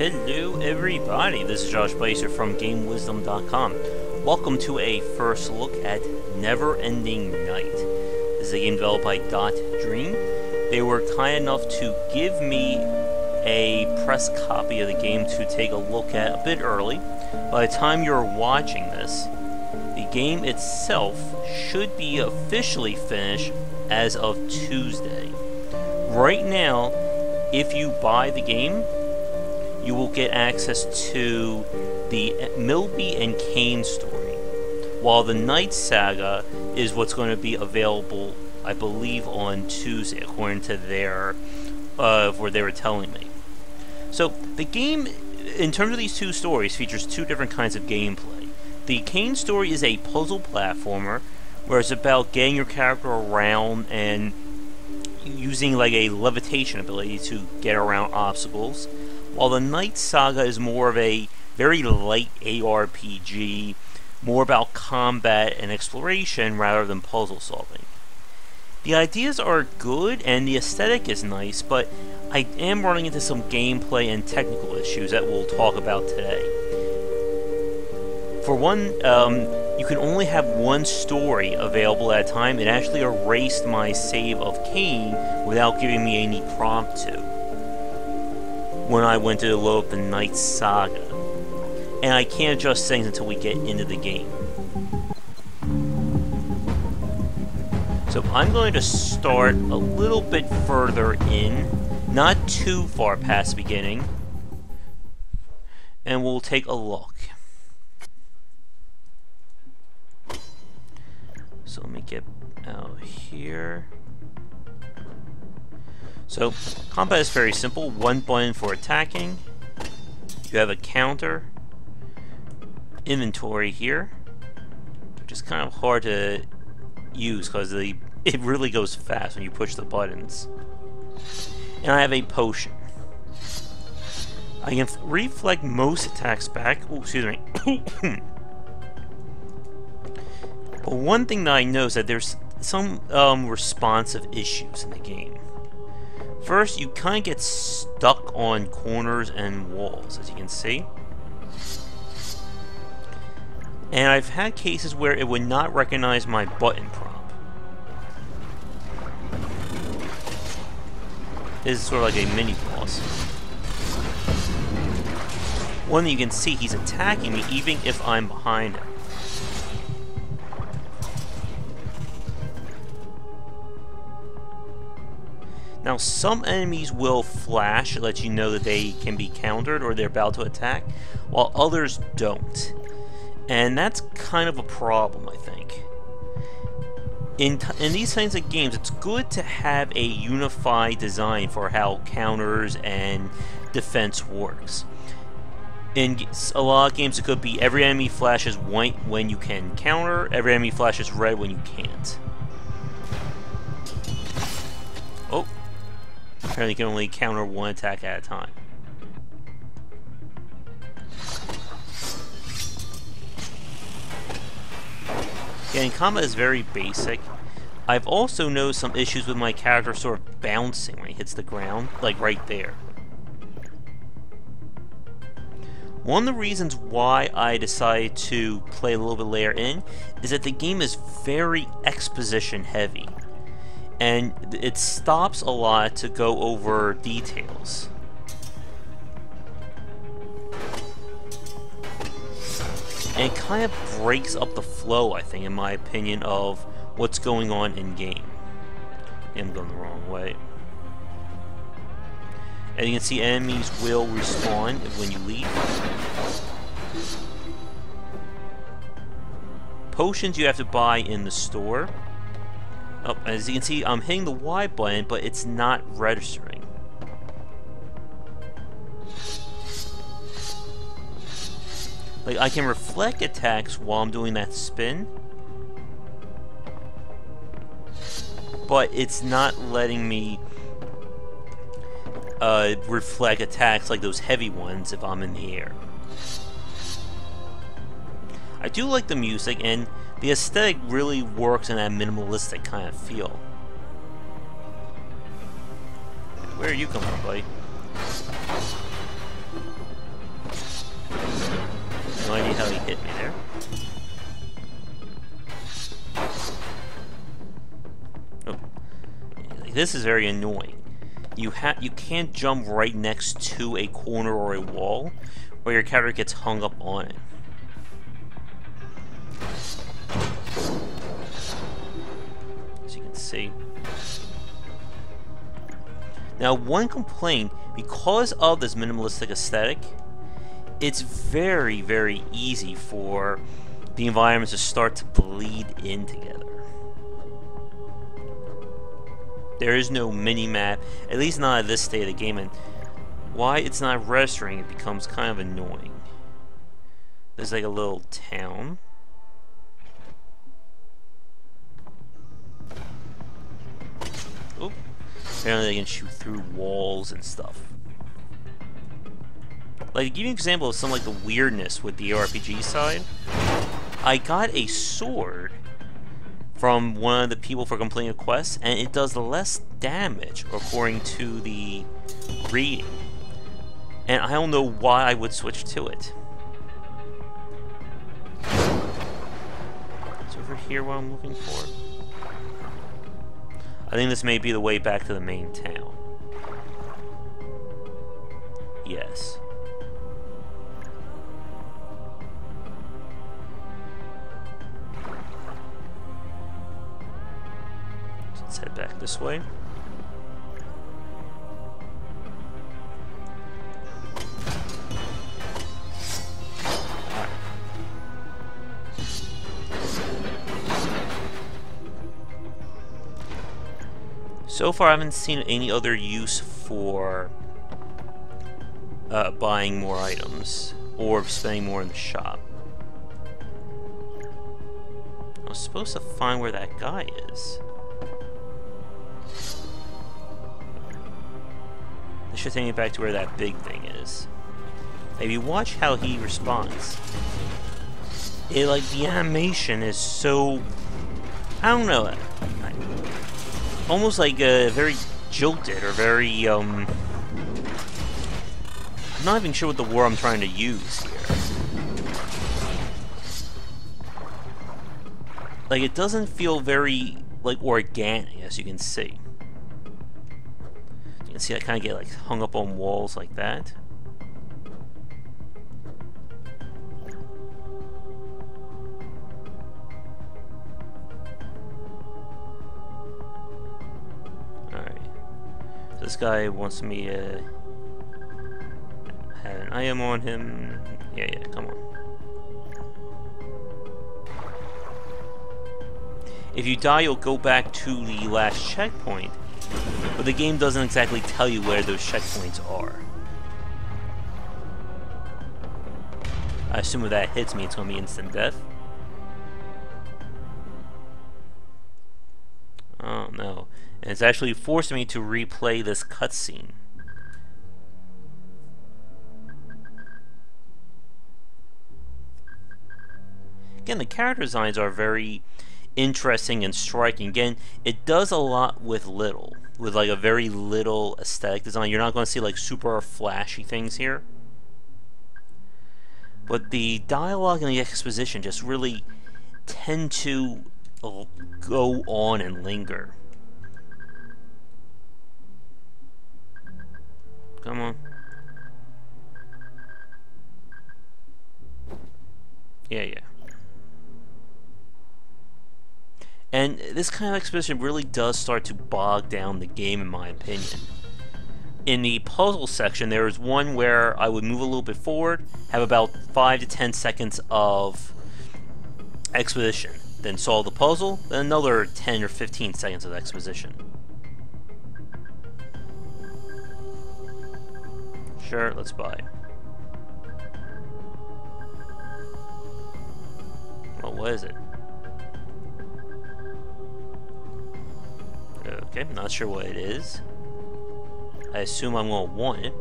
Hello everybody, this is Josh Bycer from GameWisdom.com. Welcome to a first look at Never Ending Night. This is a game developed by Dot Dream. They were kind enough to give me a press copy of the game to take a look at a bit early. By the time you're watching this, the game itself should be officially finished as of Tuesday. Right now, if you buy the game, you will get access to the Milby and Cain story, while the Night Saga is what's going to be available, I believe, on Tuesday, according to their what they were telling me. So the game, in terms of these two stories, features two different kinds of gameplay. The Cain story is a puzzle platformer, where it's about getting your character around and using like a levitation ability to get around obstacles, while the Night Saga is more of a very light ARPG, more about combat and exploration rather than puzzle solving. The ideas are good and the aesthetic is nice, but I am running into some gameplay and technical issues that we'll talk about today. For one, you can only have one story available at a time. It actually erased my save of Cain without giving me any prompt to when I went to load up the Night Saga. And I can't adjust things until we get into the game. So I'm going to start a little bit further in, not too far past the beginning, and we'll take a look. So let me get out here. So, combat is very simple. One button for attacking. You have a counter. Inventory here, which is kind of hard to use because it really goes fast when you push the buttons. And I have a potion. I can reflect most attacks back. Oh, excuse me. But one thing that I know is that there's some responsive issues in the game. First, you kind of get stuck on corners and walls, as you can see. And I've had cases where it would not recognize my button prompt. This is sort of like a mini-boss. One that you can see, he's attacking me even if I'm behind him. Now, some enemies will flash to let you know that they can be countered or they're about to attack, while others don't. And that's kind of a problem, I think. In these kinds of games, it's good to have a unified design for how counters and defense works. In a lot of games, it could be every enemy flashes white when you can counter, every enemy flashes red when you can't. Oh. Apparently you can only counter one attack at a time. Again, combat is very basic. I've also noticed some issues with my character sort of bouncing when he hits the ground, like right there. One of the reasons why I decided to play a little bit later in is that the game is very exposition heavy. And it stops a lot to go over details. And it kind of breaks up the flow, I think, in my opinion, of what's going on in game. I'm going the wrong way. And you can see enemies will respawn when you leave. Potions you have to buy in the store. Oh, as you can see, I'm hitting the Y button, but it's not registering. Like, I can reflect attacks while I'm doing that spin, but it's not letting me reflect attacks like those heavy ones if I'm in the air. I do like the music, and the aesthetic really works in that minimalistic kind of feel. Where are you coming from, buddy? This is very annoying. You can't jump right next to a corner or a wall, or your character gets hung up on it. As you can see. Now, one complaint, because of this minimalistic aesthetic, it's very, very easy for the environments to start to bleed in together. There is no mini-map, at least not at this state of the game, and why it's not registering, it becomes kind of annoying. There's like a little town. Oop. Apparently they can shoot through walls and stuff. Like, to give you an example of some like the weirdness with the RPG side, I got a sword from one of the people for completing a quest, and it does less damage according to the reading. And I don't know why I would switch to it. It's over here what I'm looking for. I think this may be the way back to the main town. Yes. Let's head back this way. So far, I haven't seen any other use for buying more items or spending more in the shop. I was supposed to find where that guy is. This should take me back to where that big thing is. Maybe watch how he responds. Like, the animation is so... I don't know. Almost like very jolted or very, I'm not even sure what the word I'm trying to use here. Like, it doesn't feel very, like, organic, as you can see. You can see I kind of get, like, hung up on walls like that. This guy wants me to have an item on him. Yeah, come on. If you die, you'll go back to the last checkpoint, but the game doesn't exactly tell you where those checkpoints are. I assume if that hits me, it's going to be instant death. Oh no. And it's actually forcing me to replay this cutscene. Again, the character designs are very interesting and striking. Again, it does a lot with little. With like a very little aesthetic design. You're not going to see like super flashy things here. But the dialogue and the exposition just really tend to go on and linger. Come on. Yeah. And this kind of exposition really does start to bog down the game, in my opinion. In the puzzle section, there is one where I would move a little bit forward, have about 5 to 10 seconds of exposition, then solve the puzzle, then another 10 or 15 seconds of exposition. Sure, let's buy. Well, what is it? Okay, not sure what it is. I assume I'm gonna want it.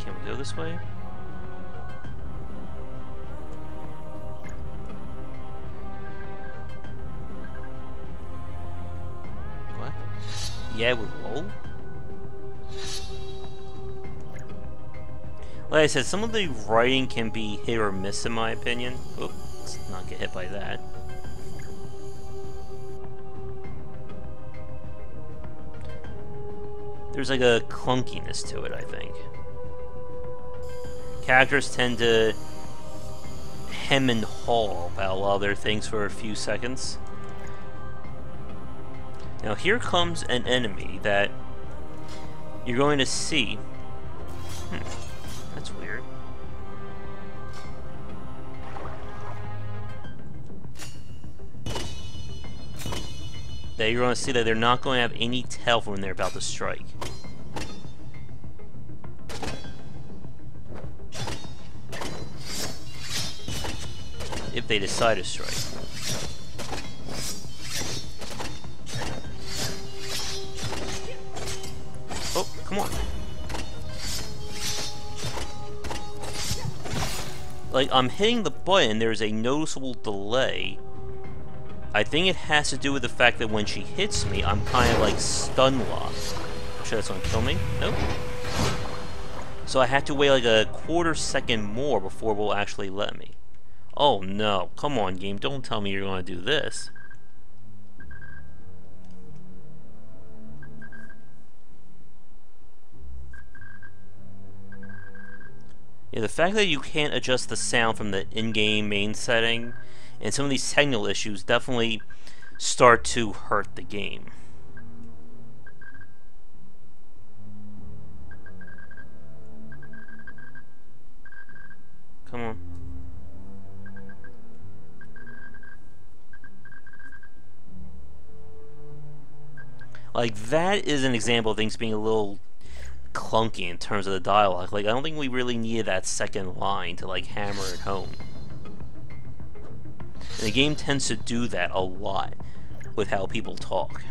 Can we go this way? What? Yeah, we roll. Like I said, some of the writing can be hit or miss in my opinion. Oop, let's not get hit by that. There's like a clunkiness to it, I think. Characters tend to hem and haw about a lot of their things for a few seconds. Now here comes an enemy that you're going to see. That's weird. That you're going to see that they're not going to have any tell when they're about to strike. If they decide to strike. Oh, come on. Like, I'm hitting the button, there's a noticeable delay. I think it has to do with the fact that when she hits me, I'm kind of like stun locked. I'm sure that's gonna kill me. Nope. So I have to wait like a quarter second more before it will actually let me. Oh no, come on game, don't tell me you're gonna do this. Yeah, the fact that you can't adjust the sound from the in-game main setting and some of these technical issues definitely start to hurt the game. Come on. Like, that is an example of things being a little clunky in terms of the dialogue. Like, I don't think we really needed that second line to, like, hammer it home. And the game tends to do that a lot with how people talk.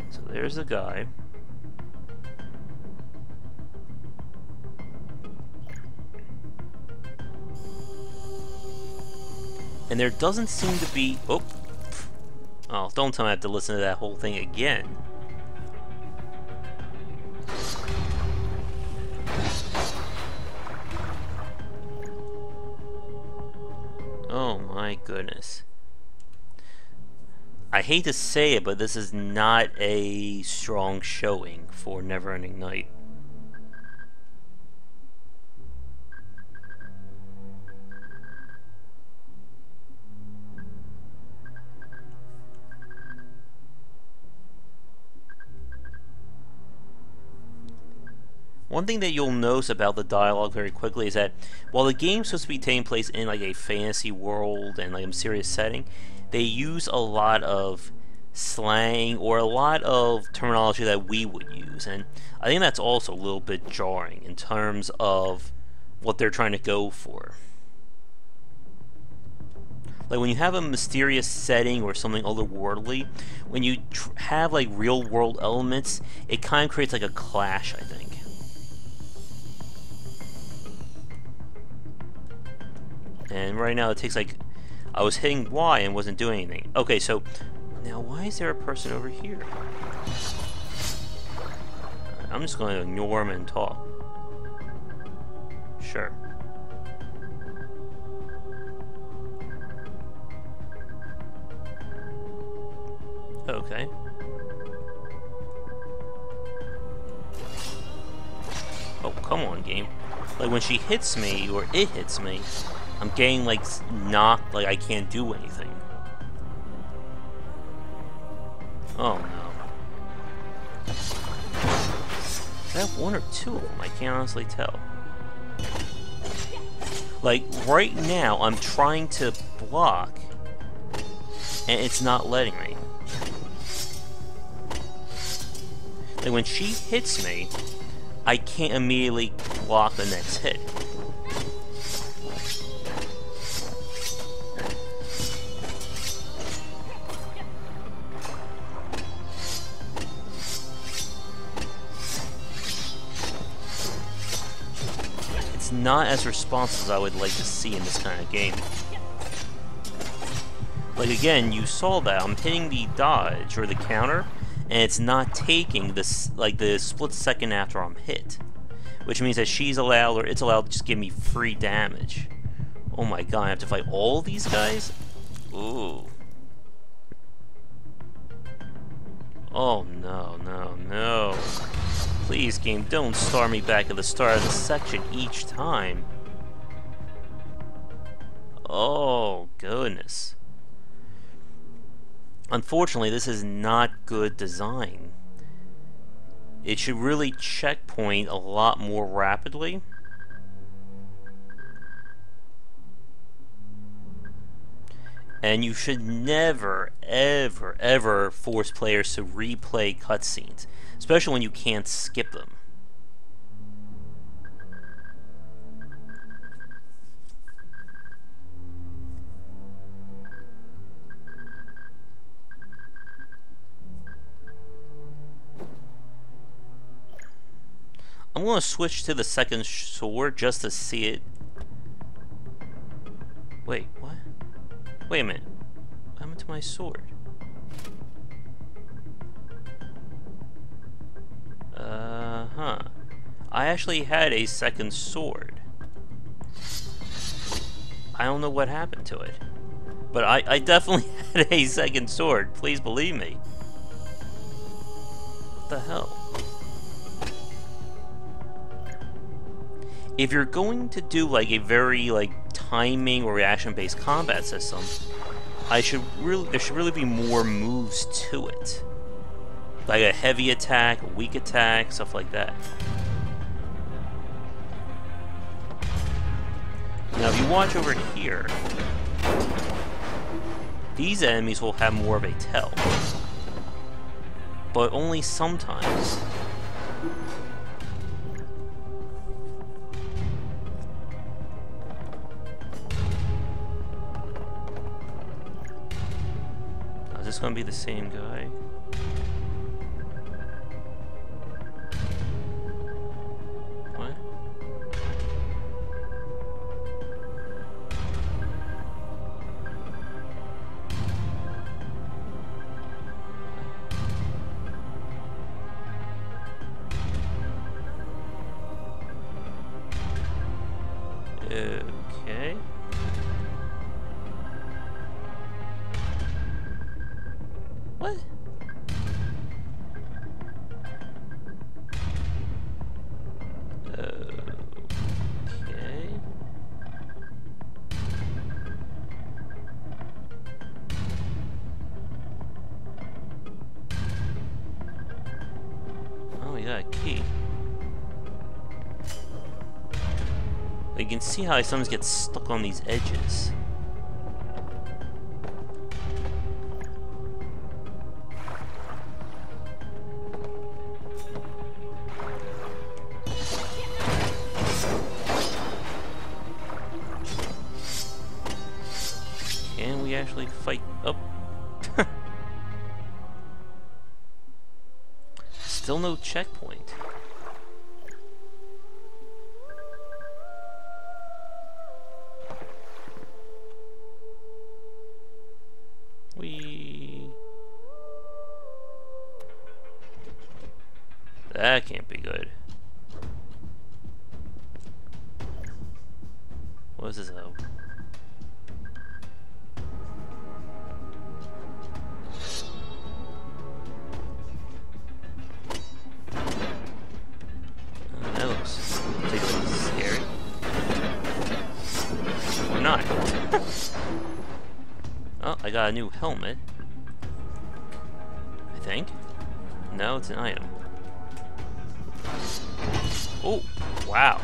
So there's a guy. And there doesn't seem to be... Oh, don't tell me I have to listen to that whole thing again. Oh my goodness. I hate to say it, but this is not a strong showing for Neverending Night. One thing that you'll notice about the dialogue very quickly is that while the game's supposed to be taking place in like a fantasy world and like a mysterious setting, they use a lot of slang or a lot of terminology that we would use, and I think that's also a little bit jarring in terms of what they're trying to go for. Like when you have a mysterious setting or something otherworldly, when you have like real world elements, it kind of creates like a clash, I think. And right now it takes like... I was hitting Y and wasn't doing anything. Okay, so... Now why is there a person over here? I'm just going to ignore him and talk. Sure. Okay. Oh, come on, game. Like when she hits me, or it hits me, I'm getting like knocked, like I can't do anything. Oh no. Is that one or two of them? I can't honestly tell. Like right now, I'm trying to block, and it's not letting me. Like when she hits me, I can't immediately block the next hit. Not as responsive as I would like to see in this kind of game. Like again, you saw that I'm hitting the dodge or the counter, and it's not taking this like the split second after I'm hit, which means that she's allowed or it's allowed to just give me free damage. Oh my god, I have to fight all these guys? Ooh. Oh no, no, no. Please, game, don't start me back at the start of the section each time. Oh, goodness. Unfortunately, this is not good design. It should really checkpoint a lot more rapidly. And you should never, ever, ever force players to replay cutscenes, especially when you can't skip them. I'm going to switch to the second sword just to see it. Wait, what? Wait a minute. What happened to my sword? Huh. I actually had a second sword. I don't know what happened to it. But I definitely had a second sword. Please believe me. What the hell? If you're going to do like a very like timing or reaction-based combat system, there should really be more moves to it. Like a heavy attack, a weak attack, stuff like that. Now if you watch over here, these enemies will have more of a tell. But only sometimes. Is this going to be the same guy? What? Okay. What? Okay. Oh, we got a key. You can see how I sometimes get stuck on these edges. Can we actually fight up? Still no checkpoint. That can't be good. What is this though? That looks particularly scary. Or not. Oh, I got a new helmet. I think. No, it's an item. Oh, wow.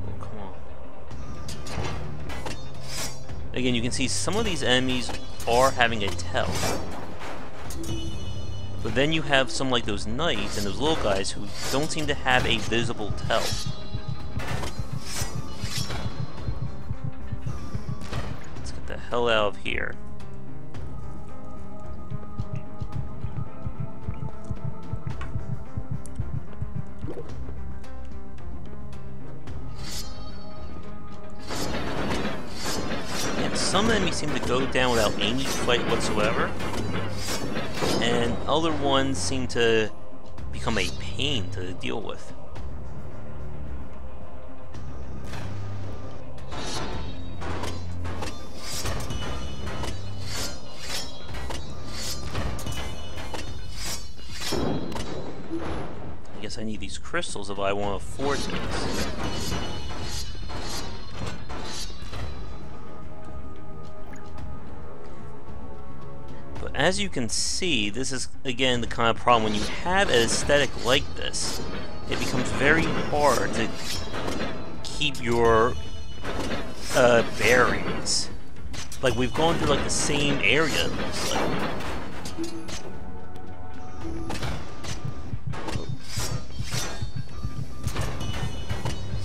Oh, come on. Again, you can see some of these enemies are having a tell. But then you have some like those knights and those little guys who don't seem to have a visible tell. Let's get the hell out of here. some enemies seem to go down without any fight whatsoever, and other ones seem to become a pain to deal with. I guess I need these crystals if I want to afford things. But as you can see, this is again the kind of problem when you have an aesthetic like this. It becomes very hard to keep your bearings. Like we've gone through like the same area, it looks like.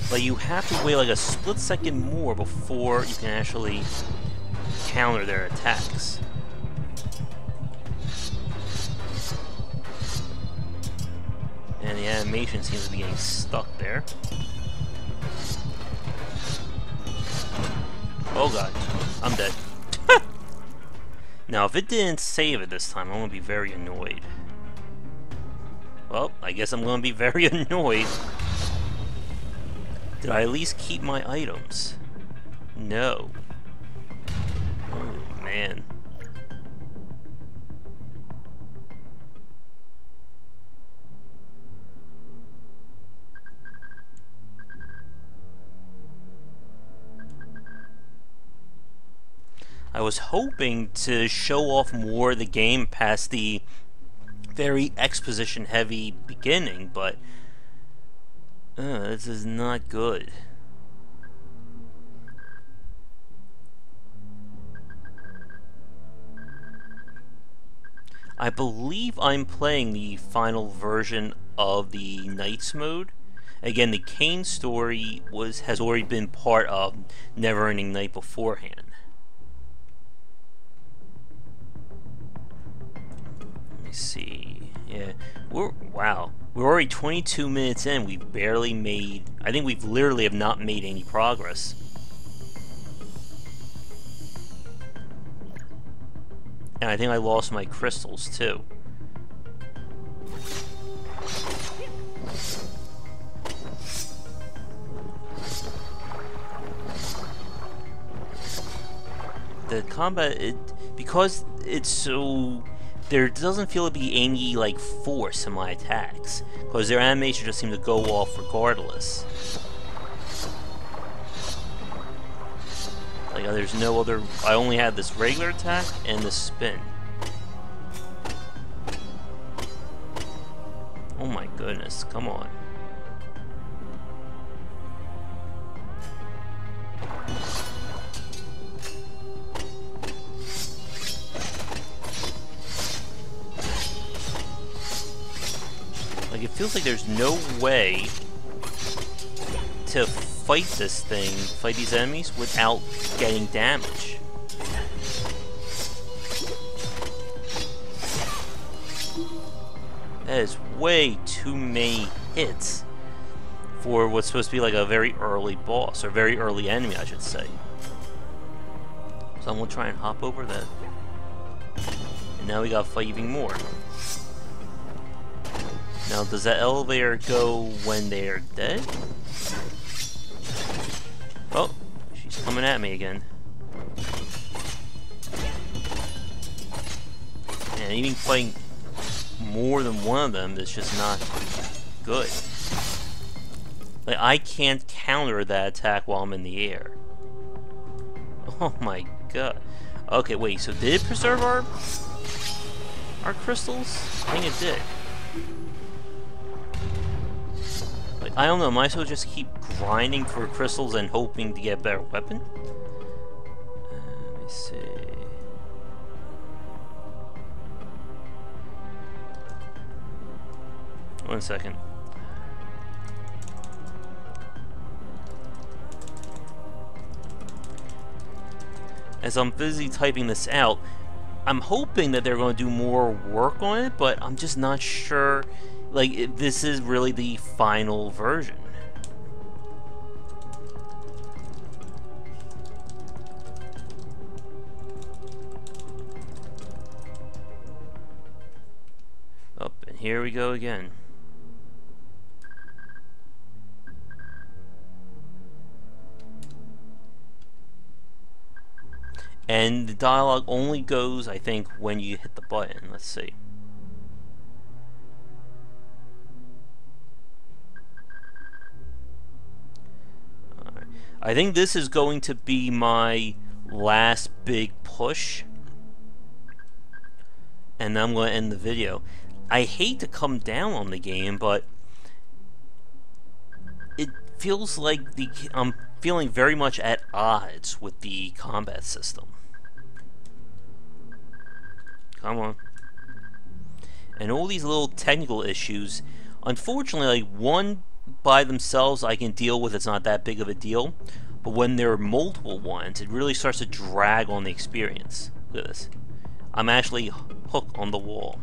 But you have to wait like a split second more before you can actually counter their attacks. And the animation seems to be getting stuck there. Oh god, I'm dead. Now if it didn't save it this time, I'm gonna be very annoyed. Well, I guess I'm gonna be very annoyed. Did I at least keep my items? No. Oh, man. I was hoping to show off more of the game past the very exposition-heavy beginning, but this is not good. I believe I'm playing the final version of the Knights mode. Again, the Cain story has already been part of Neverending Night beforehand. Let me see. Yeah, wow. We're already 22 minutes in. We've barely made... I think we've literally have not made any progress. And I think I lost my crystals, too. The combat, because it's so... There doesn't feel to be any, like, force in my attacks, because their animation just seems to go off regardless. Like, there's no other... I only have this regular attack and the spin. Oh my goodness, come on. Like, it feels like there's no way to fight this thing, fight these enemies, without getting damage. That is way too many hits for what's supposed to be like a very early boss, or very early enemy, I should say. So I'm gonna try and hop over that. And now we gotta fight even more. Now, does that elevator go when they're dead? Oh, she's coming at me again. And even fighting more than one of them is just not good. Like, I can't counter that attack while I'm in the air. Oh my god. Okay, wait, so did it preserve our crystals? I think it did. Like, I don't know, am I supposed to just keep grinding for crystals and hoping to get a better weapon? Let me see. One second. As I'm busy typing this out, I'm hoping that they're going to do more work on it, but I'm just not sure, like, if this is really the final version. here we go again. And the dialogue only goes, I think, when you hit the button. Let's see. Alright. I think this is going to be my last big push. And then I'm going to end the video. I hate to come down on the game, but it feels like I'm feeling very much at odds with the combat system. Come on. And all these little technical issues, unfortunately, like one by themselves I can deal with, it's not that big of a deal. But when there are multiple ones, it really starts to drag on the experience. Look at this. I'm actually hooked on the wall.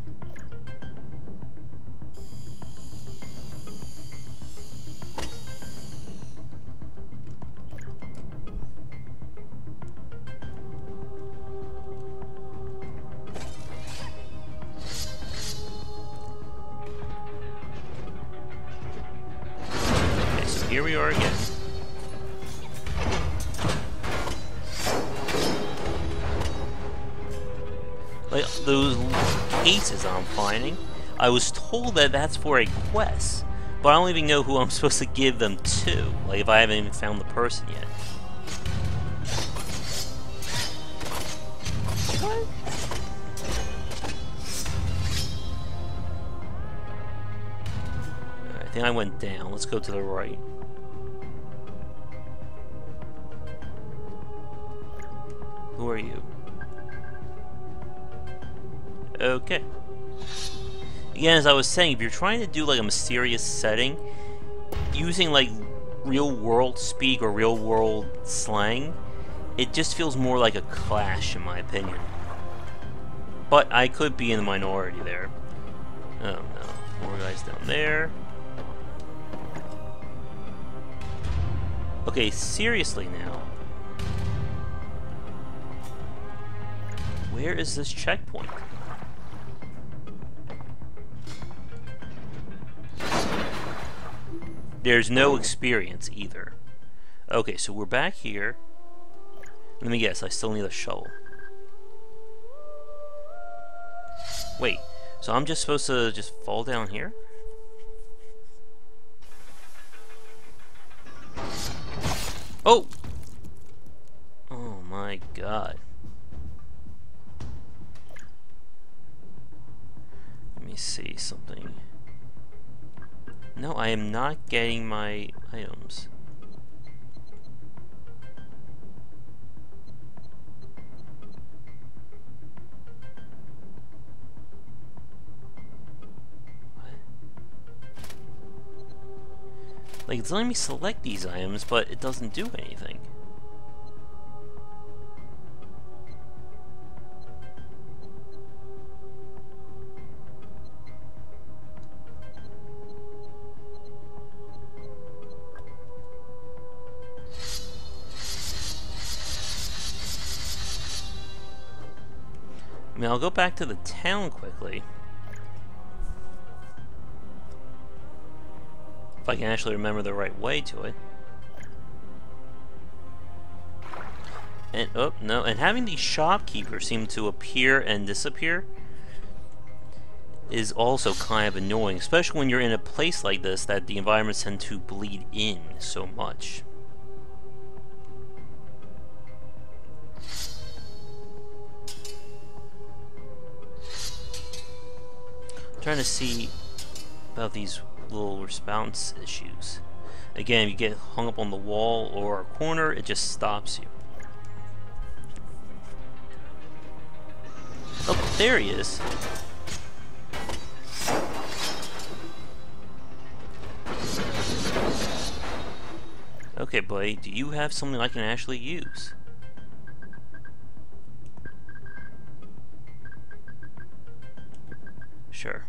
Okay, so here we are again. Like those cases I'm finding, I was told that that's for a quest, but I don't even know who I'm supposed to give them to, like if I haven't even found the person yet. What? Alright, I think I went down. Let's go to the right. Who are you? Okay. Again, as I was saying, if you're trying to do like a mysterious setting, using like real world speak or real world slang, it just feels more like a clash in my opinion. But I could be in the minority there. Oh no, more guys down there. Okay, seriously now. Where is this checkpoint? There's no experience either. Okay, so we're back here. Let me guess, I still need a shovel. Wait, so I'm just supposed to just fall down here? Oh! Oh my god. Let me see something. No, I am not getting my items. What? Like, it's letting me select these items, but it doesn't do anything. I mean, I'll go back to the town quickly. If I can actually remember the right way to it. And, oh, no, and having these shopkeepers seem to appear and disappear is also kind of annoying, especially when you're in a place like this that the environments tend to bleed in so much. Trying to see about these little response issues. Again, if you get hung up on the wall or a corner, it just stops you. Oh, there he is. Okay, buddy, do you have something I can actually use? Sure.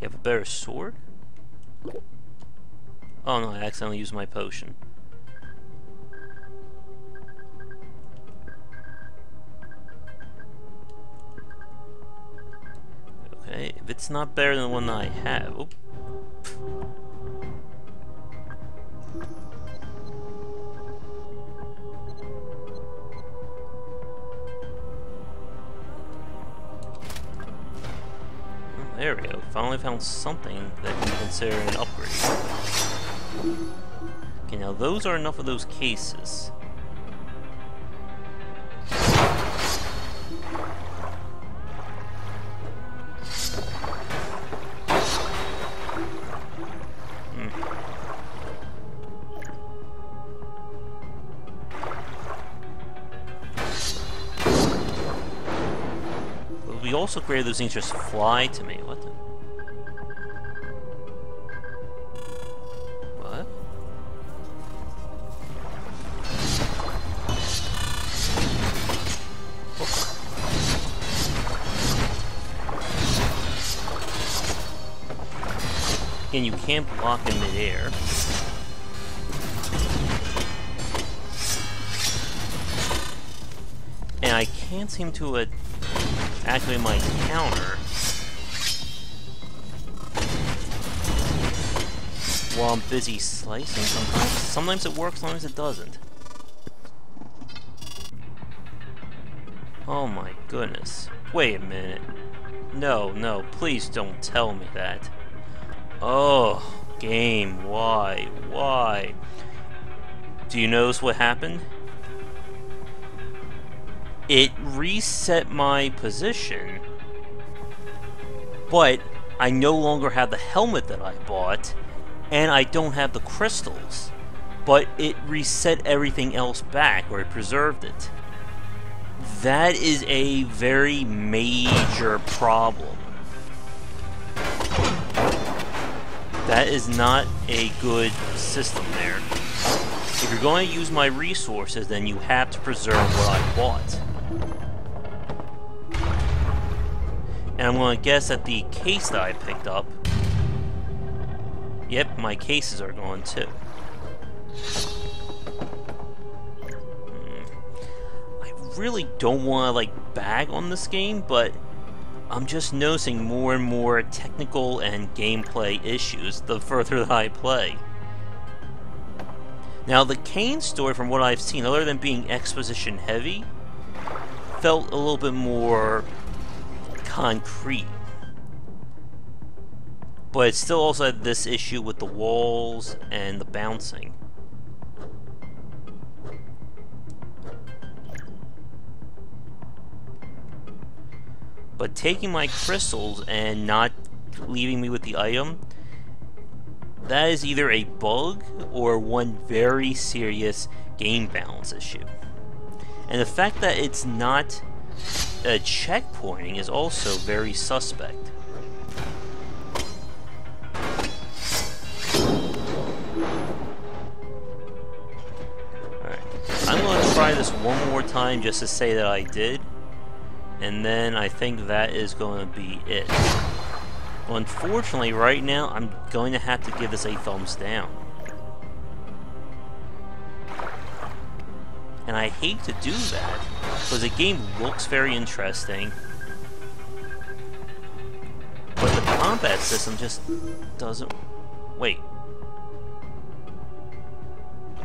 You have a better sword? Oh no, I accidentally used my potion. Okay, if it's not better than the one that I have... Oop. There we go. Finally found something that can be considered an upgrade. Okay, now those are enough of those cases. We also created those things just fly to me. What the? What? Oh. Again, you can't block in midair. And I can't seem to activate my counter while I'm busy slicing. Sometimes it works, sometimes it doesn't. Oh my goodness. Wait a minute. No, please don't tell me that. Oh, game, why? Do you notice what happened? It reset my position, but I no longer have the helmet that I bought, and I don't have the crystals, but it reset everything else back, or it preserved it. That is a very major problem. That is not a good system there. If you're going to use my resources, then you have to preserve what I bought. And I'm going to guess that the case that I picked up... Yep, my cases are gone too. I really don't want to, like, bag on this game, but I'm just noticing more and more technical and gameplay issues the further that I play. Now, the Cain story, from what I've seen, other than being exposition heavy, felt a little bit more concrete. But it still also had this issue with the walls and the bouncing. But taking my crystals and not leaving me with the item, that is either a bug or one very serious game balance issue. And the fact that it's not checkpointing is also very suspect. Alright, I'm going to try this one more time just to say that I did, and then I think that is going to be it. Well, unfortunately, right now, I'm going to have to give this a thumbs down. And I hate to do that, because the game looks very interesting, but the combat system just doesn't... Wait.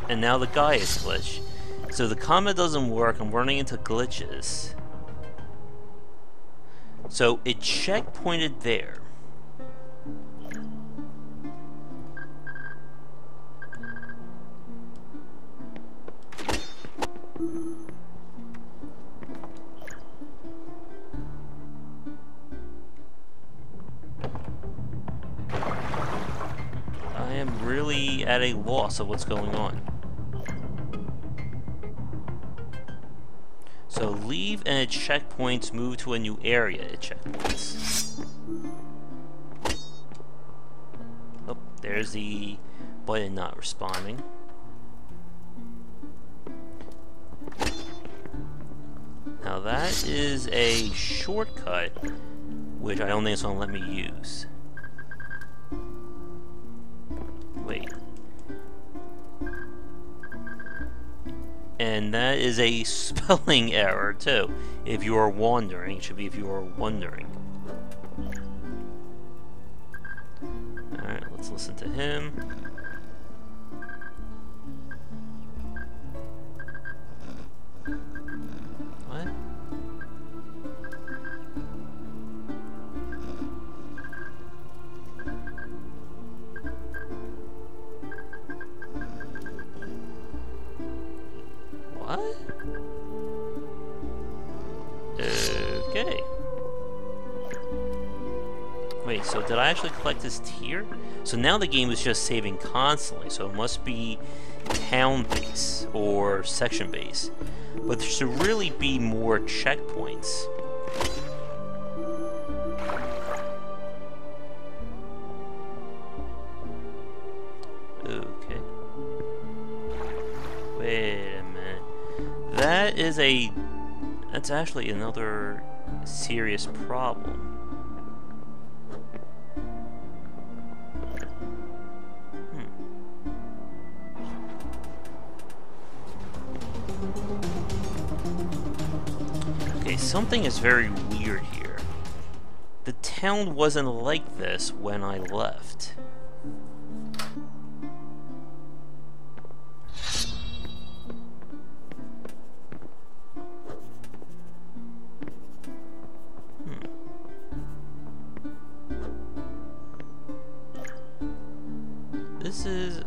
And now the guy is glitched. So the combat doesn't work, I'm running into glitches. So it checkpointed there. I am really at a loss of what's going on. So leave and it checkpoints, move to a new area, it checkpoints. Oh, there's the button not responding. Now that is a shortcut, which I don't think it's going to let me use. Wait. And that is a spelling error, too. If you are wandering, it should be if you are wondering. Let's listen to him. What? What? Okay. Wait, so did I actually collect this tier? So now the game is just saving constantly, so it must be town base or section base. But there should really be more checkpoints. Okay. Wait a minute. That's actually another serious problem. Okay, something is very weird here. The town wasn't like this when I left. This is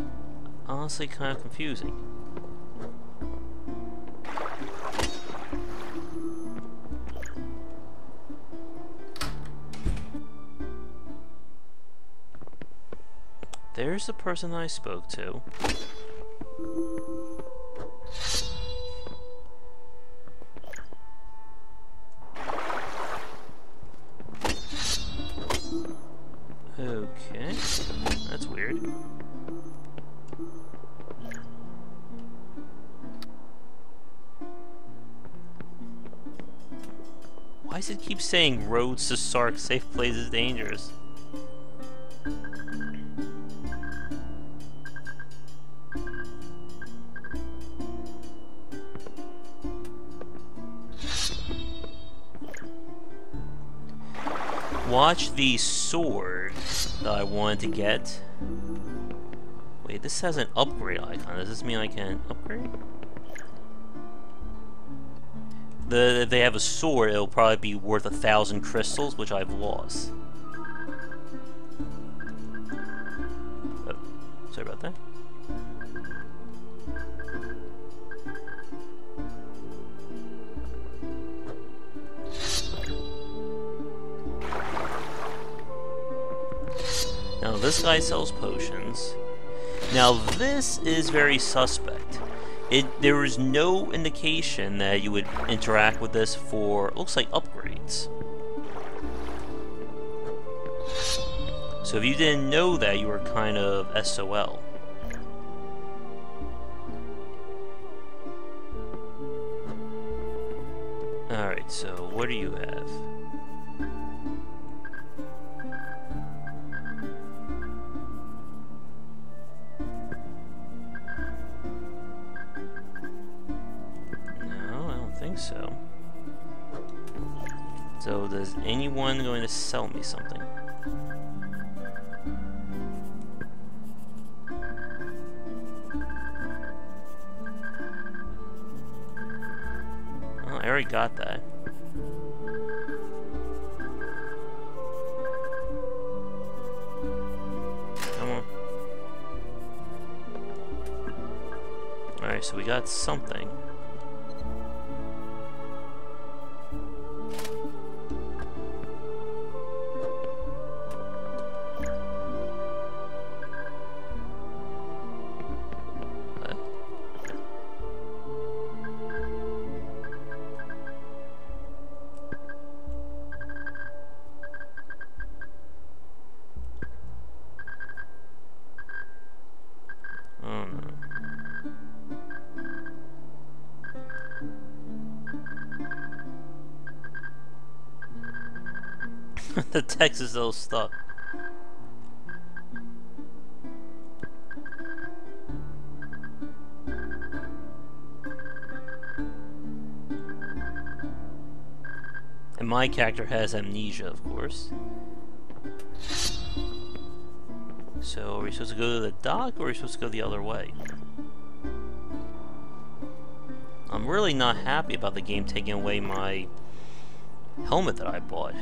honestly kind of confusing. There's the person I spoke to. Okay, that's weird. Why does it keep saying roads to Sark, safe places dangerous? Watch the sword that I wanted to get. Wait, this has an upgrade icon. Does this mean I can upgrade? If they have a sword, it'll probably be worth 1,000 crystals, which I've lost. Oh, sorry about that. Now this guy sells potions. Now this is very suspect. There is no indication that you would interact with this for, looks like, upgrades. So if you didn't know that, you were kind of SOL. Alright, so what do you have? So does anyone going to sell me something? Oh, I already got that. Come on. Alright, so we got something. The text is still stuck. And my character has amnesia, of course. So, are we supposed to go to the dock, or are we supposed to go the other way? I'm really not happy about the game taking away my helmet that I bought.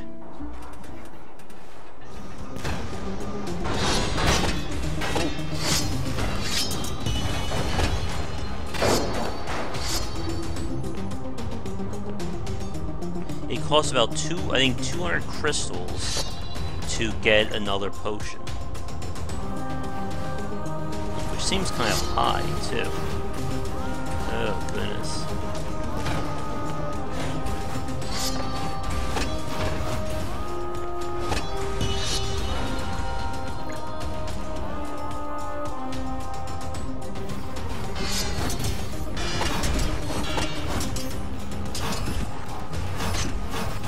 It costs about 200 crystals to get another potion. Which seems kind of high, too. Oh, goodness.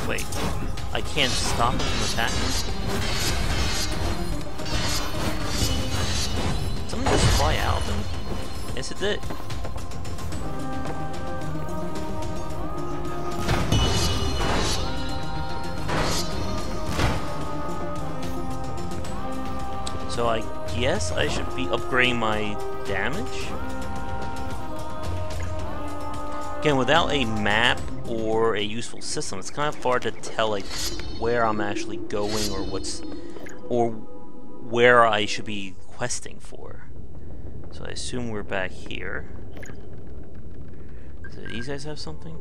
Wait, I can't stop him from attacking? Something just fly out then. Yes, it did. So I guess I should be upgrading my damage? Again, without a map or a useful system, it's kind of hard to tell like where I'm actually going or where I should be questing for. So I assume we're back here. Do these guys have something?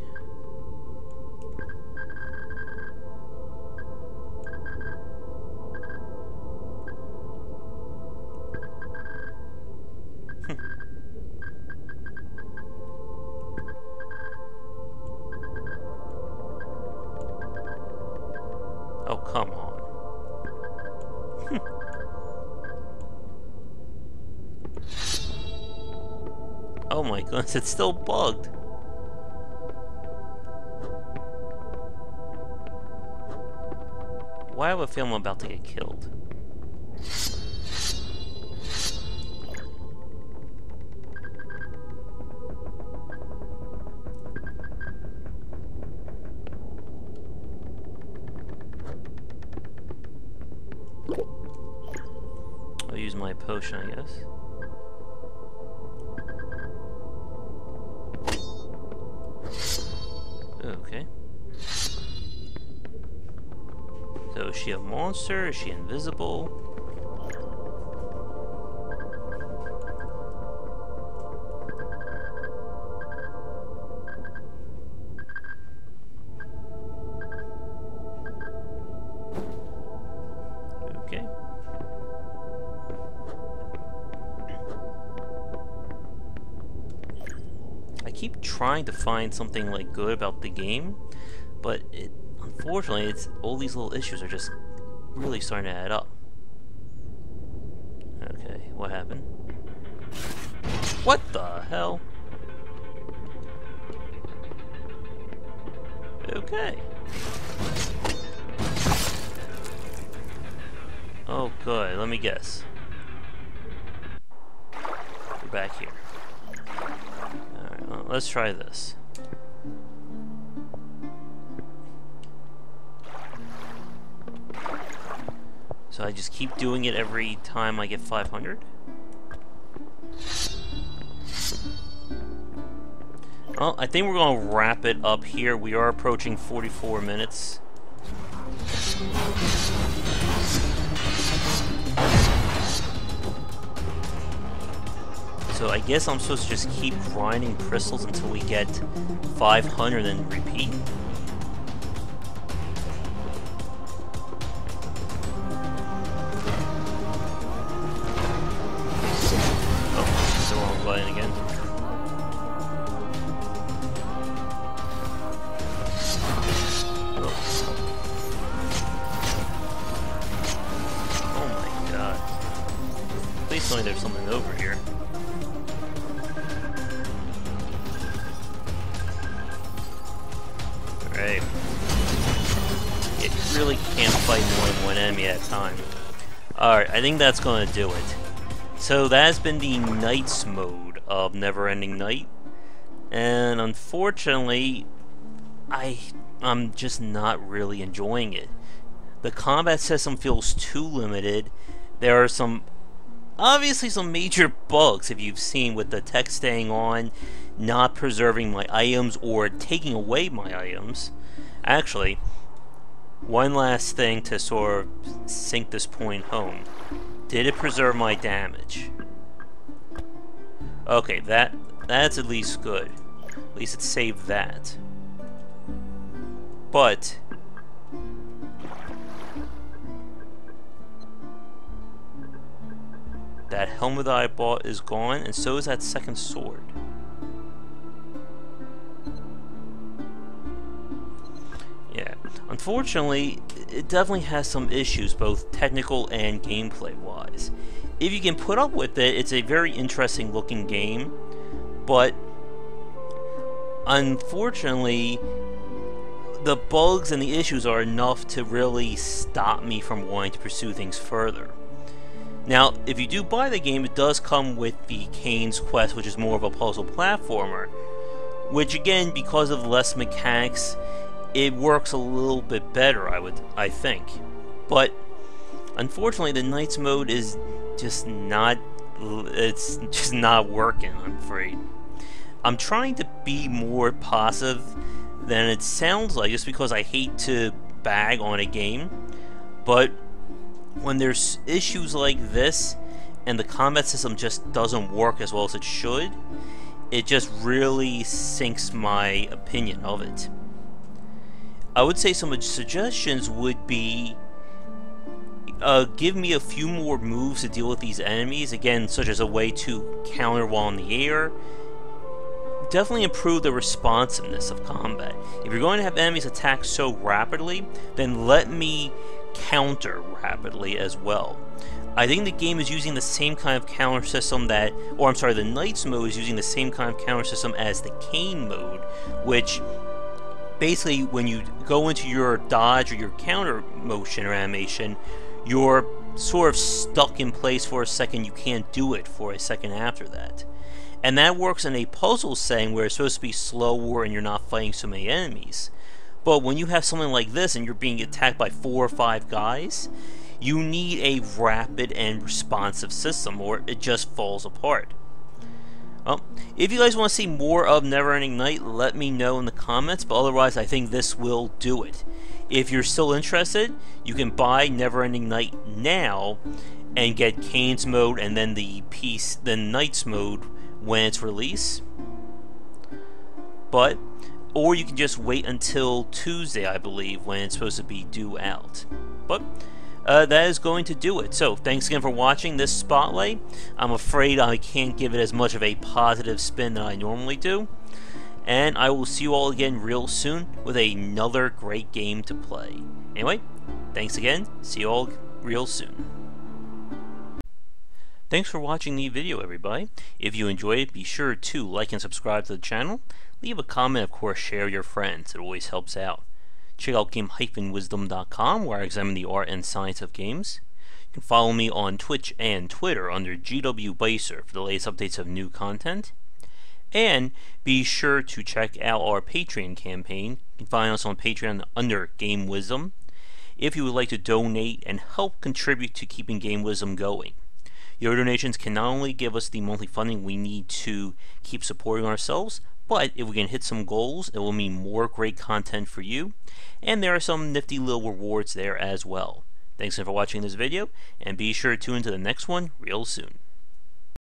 Oh, come on. Oh my goodness, it's still bugged. Why have I feel I'm about to get killed? I'll use my potion, I guess. Okay. So is she a monster? Is she invisible? Okay. I keep trying to find something like good about the game, but unfortunately all these little issues are just really starting to add up. Okay, what happened? What the hell? Okay. Oh good, let me guess. We're back here. Alright, well, let's try this. So I just keep doing it every time I get 500? Well, I think we're going to wrap it up here. We are approaching 44 minutes. So I guess I'm supposed to just keep grinding crystals until we get 500 and repeat. Again. Oh my god. Please tell me there's something over here. Alright. It really can't fight more than one enemy at a time. Alright, I think that's gonna do it. So that has been the Nights mode of Neverending Night, and unfortunately, I'm just not really enjoying it. The combat system feels too limited. There are some obviously some major bugs if you've seen with the text staying on, not preserving my items, or taking away my items. Actually, one last thing to sort of sink this point home. Did it preserve my damage? Okay, that's at least good. At least it saved that. But that helmet that I bought is gone, and so is that second sword. Yeah, unfortunately, it definitely has some issues, both technical and gameplay-wise. If you can put up with it, it's a very interesting looking game, but unfortunately, the bugs and the issues are enough to really stop me from wanting to pursue things further. Now, if you do buy the game, it does come with the Cain's Quest, which is more of a puzzle platformer, which again, because of less mechanics, it works a little bit better, I think. But unfortunately, the Knights mode is just not working, I'm afraid. I'm trying to be more positive than it sounds like, just because I hate to bag on a game, but when there's issues like this and the combat system just doesn't work as well as it should, it just really sinks my opinion of it. I would say some suggestions would be give me a few more moves to deal with these enemies, again, such as a way to counter while in the air. Definitely improve the responsiveness of combat. If you're going to have enemies attack so rapidly, then let me counter rapidly as well. I think the game is using the same kind of counter system that, or I'm sorry, the Knights mode is using the same kind of counter system as the Cain mode, which basically when you go into your dodge or your counter motion or animation, you're sort of stuck in place for a second. You can't do it for a second after that. And that works in a puzzle setting where it's supposed to be slower and you're not fighting so many enemies. But when you have something like this and you're being attacked by 4 or 5 guys, you need a rapid and responsive system or it just falls apart. Well, if you guys want to see more of Neverending Night, let me know in the comments, but otherwise I think this will do it. If you're still interested, you can buy Neverending Night now and get Cain's mode and then the Knights mode when it's released. Or you can just wait until Tuesday, I believe, when it's supposed to be due out. But that is going to do it. So thanks again for watching this spotlight. I'm afraid I can't give it as much of a positive spin that I normally do. And I will see you all again real soon with another great game to play. Anyway, thanks again. See you all real soon. Thanks for watching the video, everybody. If you enjoyed it, be sure to like and subscribe to the channel. Leave a comment, of course, share your friends. It always helps out. Check out game-wisdom.com, where I examine the art and science of games. You can follow me on Twitch and Twitter under GW Bycer for the latest updates of new content. And be sure to check out our Patreon campaign. You can find us on Patreon under Game Wisdom if you would like to donate and help contribute to keeping Game Wisdom going. Your donations can not only give us the monthly funding we need to keep supporting ourselves, but if we can hit some goals, it will mean more great content for you, and there are some nifty little rewards there as well. Thanks again for watching this video, and be sure to tune into the next one real soon.